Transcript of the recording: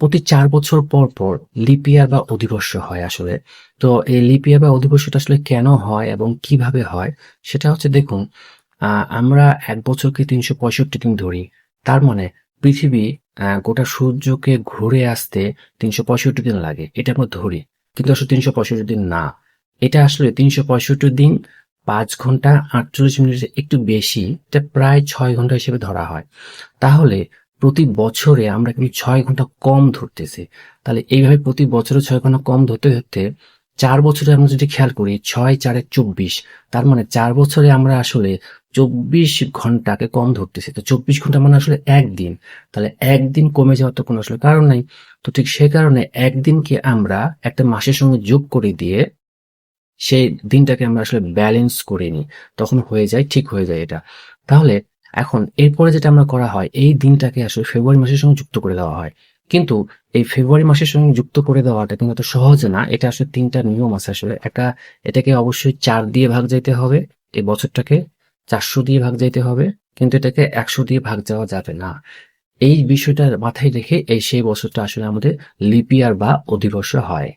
প্রতি 4 বছর পর পর লিপ ইয়ার বা অধিবর্ষ হয় আসলে। তো এই লিপ ইয়ার বা অধিবর্ষটা আসলে কেন হয় এবং কিভাবে হয় সেটা হচ্ছে, দেখুন, আমরা এক বছরকে 365 দিন ধরি। তার মানে পৃথিবী গোটা সূর্যকে ঘুরে আসতে 365 দিন লাগে, এটা আমরা ধরি। কিন্তু আসলে 365 দিন না, এটা আসলে 365 দিন 5 ঘন্টা 48 মিনিটের একটু বেশি, এটা প্রায় 6 ঘন্টা হিসেবে ধরা হয়। তাহলে প্রতি বছরে আমরা কিন্তু 6 ঘন্টা কম ধরতেছি। তাহলে এইভাবে প্রতি বছরে 6 ঘন্টা কম ধরতে ধরতে 4 বছরে আমরা যদি খেয়াল করি, 6 4 24, তার মানে 4 বছরে আমরা আসলে 24 ঘন্টাকে কম ধরতেছি। তো 24 ঘন্টা মানে আসলে একদিন। তাহলে একদিন কমে যাওয়ার তো কোনো আসলে কারণ নাই। তো ঠিক সেই কারণে একদিনকে আমরা একটা মাসের সঙ্গে যোগ করে দিয়ে সেই দিনটাকে আমরা আসলে ব্যালেন্স করে নিই, তখন হয়ে যায়, ঠিক হয়ে যায় এটা। তাহলে এখন এরপরে যেটা আমরা করা হয়, এই দিনটাকে আসলে ফেব্রুয়ারি মাসের সঙ্গে যুক্ত করে দেওয়া হয়। কিন্তু এই ফেব্রুয়ারি মাসের সঙ্গে যুক্ত করে দেওয়াটা কিন্তু এত সহজ না। এটা আসলে 3টা নিয়ম আছে আসলে। এটাকে অবশ্যই 4 দিয়ে ভাগ যাইতে হবে, এই বছরটাকে 400 দিয়ে ভাগ যাইতে হবে, কিন্তু এটাকে 100 দিয়ে ভাগ যাওয়া যাবে না। এই বিষয়টা মাথায় রেখে সেই বছরটা আসলে আমাদের লিপ ইয়ার বা অধিবর্ষ হয়।